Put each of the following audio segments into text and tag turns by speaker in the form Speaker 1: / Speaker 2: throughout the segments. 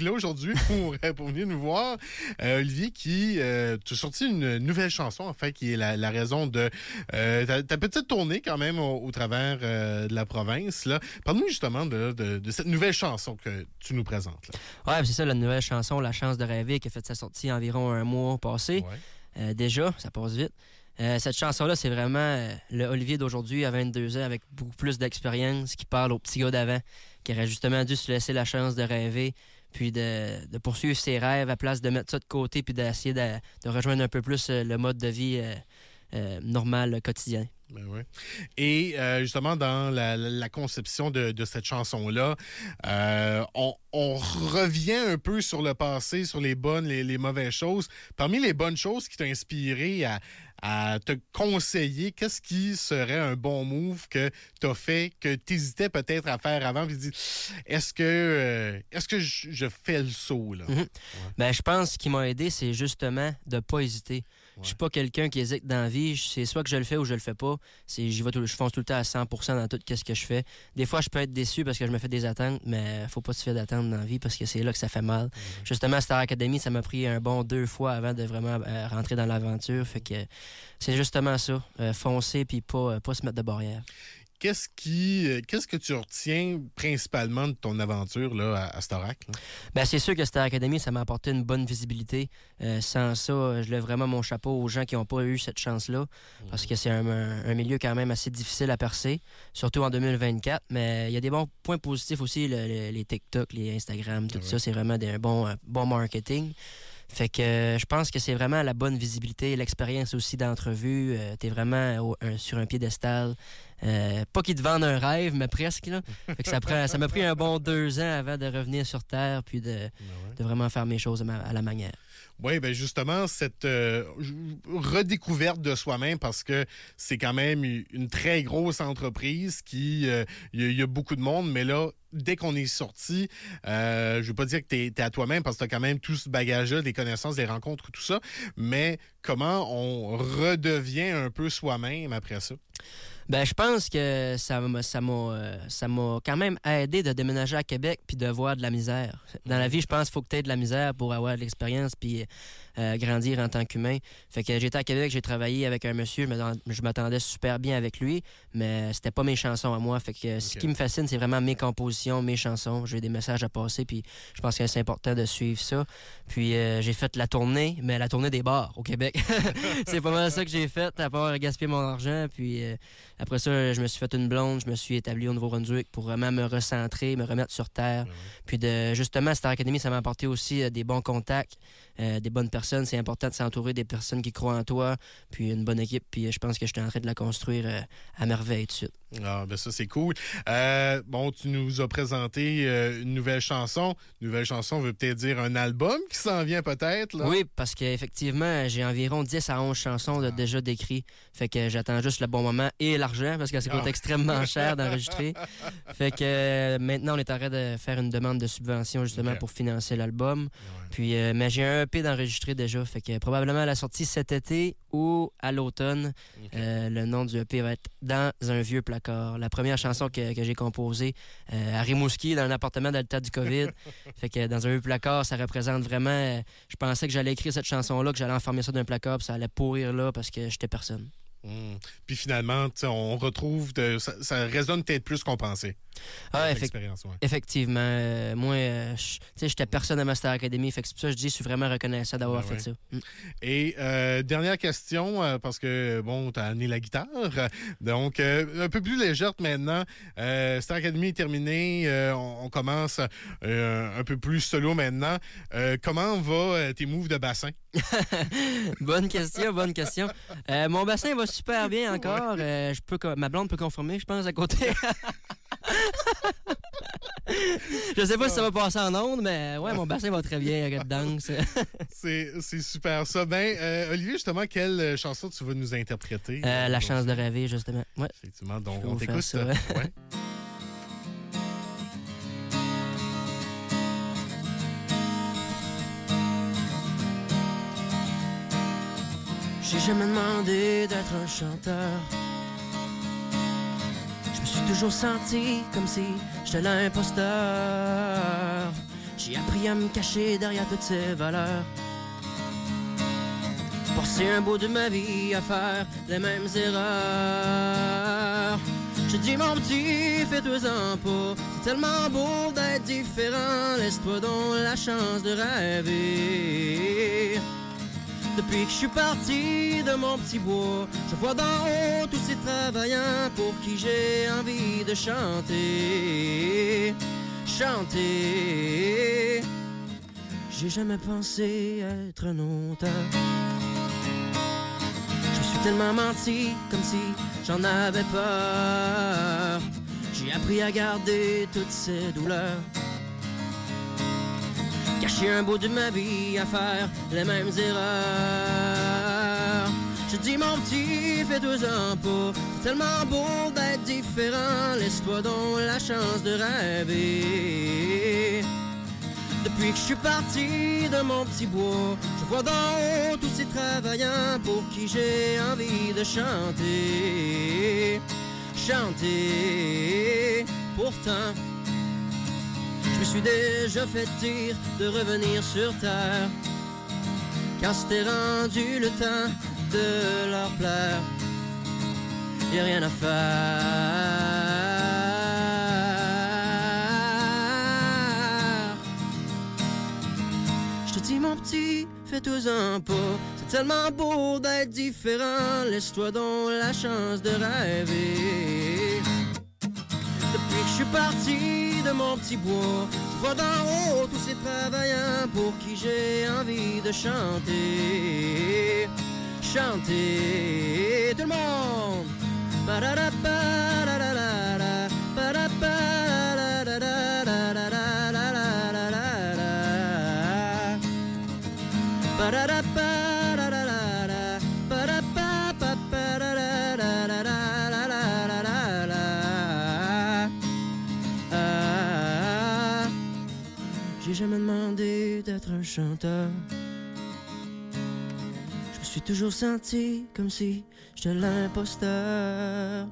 Speaker 1: là aujourd'hui pour venir nous voir. Olivier, tu as sorti une nouvelle chanson, en fait, qui est la raison de ta petite tournée quand même au travers de la province. Là. Parle-nous justement de cette nouvelle chanson que tu nous présentes. Là.
Speaker 2: Ouais, c'est ça, la nouvelle chanson, La chance de rêver, qui a fait sa sortie environ un mois passé. Ouais. Déjà, ça passe vite. Cette chanson-là, c'est vraiment le Olivier d'aujourd'hui, à 22 ans, avec beaucoup plus d'expérience, qui parle au petit gars d'avant, qui aurait justement dû se laisser la chance de rêver, puis de poursuivre ses rêves à place de mettre ça de côté, puis d'essayer de rejoindre un peu plus le mode de vie normal, quotidien.
Speaker 1: Ben oui. Et justement, dans la conception de cette chanson-là, on revient un peu sur le passé, sur les bonnes, les mauvaises choses. Parmi les bonnes choses qui t'ont inspiré à te conseiller, qu'est-ce qui serait un bon move que tu as fait, que tu hésitais peut-être à faire avant, puis tu dis, est-ce que je fais le saut, là?
Speaker 2: Mm-hmm. Ouais. Ben, je pense ce qui m'a aidé, c'est justement de ne pas hésiter. Ouais. Je suis pas quelqu'un qui hésite dans la vie. C'est soit que je le fais ou je le fais pas. Je fonce tout le temps à 100% dans tout ce que je fais. Des fois, je peux être déçu parce que je me fais des attentes, mais faut pas se faire d'attentes dans la vie parce que c'est là que ça fait mal. Mm-hmm. Justement, Star Academy, ça m'a pris un bon 2 fois avant de vraiment rentrer dans l'aventure. Fait que c'est justement ça. Foncer puis pas se mettre de barrière.
Speaker 1: Qu'est-ce que tu retiens principalement de ton aventure là, à Starac?
Speaker 2: Ben, c'est sûr que Star Academy, ça m'a apporté une bonne visibilité. Sans ça, je lève vraiment mon chapeau aux gens qui n'ont pas eu cette chance-là. Parce que c'est un milieu quand même assez difficile à percer, surtout en 2024. Mais il y a des bons points positifs aussi, les TikTok, les Instagram, tout ça. C'est vraiment un bon marketing. Fait que je pense que c'est vraiment la bonne visibilité, l'expérience aussi d'entrevue. T'es vraiment sur un piédestal. Pas qu'ils te vendent un rêve, mais presque. Là. Fait que ça m'a pris un bon 2 ans avant de revenir sur Terre puis de vraiment faire mes choses à la manière.
Speaker 1: Oui, bien justement, cette redécouverte de soi-même, parce que c'est quand même une très grosse entreprise qui... Il y a beaucoup de monde, mais là, dès qu'on est sorti, je ne veux pas dire que tu es à toi-même, parce que tu as quand même tout ce bagage-là, des connaissances, des rencontres, tout ça, mais comment on redevient un peu soi-même après ça?
Speaker 2: Ben, je pense que ça m'a quand même aidé de déménager à Québec puis de voir de la misère. Dans la vie, je pense qu'il faut que tu aies de la misère pour avoir de l'expérience puis grandir en tant qu'humain. Fait que j'étais à Québec, j'ai travaillé avec un monsieur, je m'attendais super bien avec lui, mais c'était pas mes chansons à moi. Fait que ce qui me fascine, c'est vraiment mes compositions, mes chansons. J'ai des messages à passer puis je pense que c'est important de suivre ça. Puis j'ai fait la tournée des bars au Québec. C'est pas mal ça que j'ai fait, à part gaspiller mon argent. Puis après ça, je me suis fait une blonde, je me suis établi au Nouveau-Brunswick pour vraiment me recentrer, me remettre sur terre. Puis justement, Star Academy, ça m'a apporté aussi des bons contacts, des bonnes personnes. C'est important de s'entourer des personnes qui croient en toi, puis une bonne équipe. Puis je pense que je suis en train de la construire à merveille tout de suite.
Speaker 1: Ah, ben ça, c'est cool. Bon, tu nous as présenté une nouvelle chanson. Nouvelle chanson veut peut-être dire un album qui s'en vient peut-être, là?
Speaker 2: Oui, parce qu'effectivement, j'ai environ 10 à 11 chansons déjà décrites. Fait que j'attends juste le bon moment et l'argent, parce que ça coûte extrêmement cher d'enregistrer. Fait que maintenant, on est en train de faire une demande de subvention, justement, pour financer l'album. Puis, mais j'ai un EP d'enregistrer déjà. Fait que probablement à la sortie cet été ou à l'automne, le nom du EP va être Dans un vieux placard. La première chanson que j'ai composée à Rimouski, dans un appartement dans le temps du COVID. Fait que Dans un vieux placard, ça représente vraiment... je pensais que j'allais écrire cette chanson-là, que j'allais enfermer ça dans un placard, puis ça allait pourrir là parce que j'étais personne.
Speaker 1: Puis finalement, on retrouve... ça résonne peut-être plus qu'on pensait.
Speaker 2: Ah, effectivement. Moi, j'étais personne à ma Star Academy. Fait que c'est pour ça que je dis je suis vraiment reconnaissant d'avoir fait ça.
Speaker 1: Et dernière question, parce que, bon, tu as amené la guitare. Donc, un peu plus légère maintenant. Star Academy est terminé. On commence un peu plus solo maintenant. Comment va tes moves de bassin?
Speaker 2: Bonne question. Mon bassin va super bien encore. Ma blonde peut confirmer, je pense, à côté. Je sais pas si ça va passer en ondes, mais ouais, mon bassin va très bien avec danse.
Speaker 1: C'est super ça. Ben, Olivier, justement, quelle chanson tu vas nous interpréter?
Speaker 2: La chance de rêver, justement. Ouais.
Speaker 1: Effectivement, donc on t'écoute. Ça,
Speaker 2: ouais. J'ai jamais demandé d'être un chanteur. Je me suis toujours senti comme si j'étais l'imposteur. J'ai appris à me cacher derrière toutes ces valeurs. Passer un bout de ma vie à faire les mêmes erreurs. J'ai dit mon petit, fais-toi-en pas. C'est tellement beau d'être différent. Laisse-toi donc la chance de rêver. Depuis que je suis parti de mon petit bois, je vois d'en haut tous ces travaillants pour qui j'ai envie de chanter. Chanter. J'ai jamais pensé être un auteur. Je me suis tellement menti, comme si j'en avais peur. J'ai appris à garder toutes ces douleurs. Cacher un bout de ma vie à faire les mêmes erreurs. Je dis mon petit, fais-toi-en pas. C'est tellement beau d'être différent. Laisse-toi donc la chance de rêver. Depuis que je suis parti de mon petit bois, je vois d'en haut tous ces travaillants pour qui j'ai envie de chanter. Chanter. Pourtant, je me suis déjà fait dire de revenir sur terre. Quand c'était rendu le temps de leur plaire, y'a rien à faire. Je te dis mon petit, fais-toi-en pas. C'est tellement beau d'être différent. Laisse-toi donc la chance de rêver. Depuis que je suis parti de mon petit bois, je vois d'en haut tous ces travaillants pour qui j'ai envie de chanter. Chanter. Tout le monde. J'ai jamais demandé d'être un chanteur. Je me suis toujours senti comme si j'étais l'imposteur.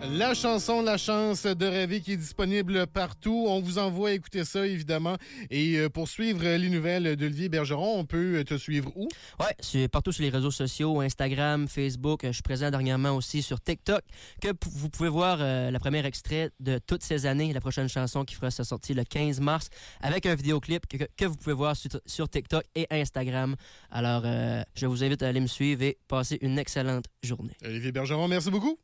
Speaker 1: La chanson La Chance de rêver qui est disponible partout. On vous envoie écouter ça, évidemment. Et pour suivre les nouvelles d'Olivier Bergeron, on peut te suivre où?
Speaker 2: Ouais, c'est partout sur les réseaux sociaux, Instagram, Facebook. Je suis présent dernièrement aussi sur TikTok, que vous pouvez voir le premier extrait de toutes ces années, la prochaine chanson qui fera sa sortie le 15 mars, avec un vidéoclip que vous pouvez voir sur TikTok et Instagram. Alors, je vous invite à aller me suivre et passer une excellente journée.
Speaker 1: Olivier Bergeron, merci beaucoup.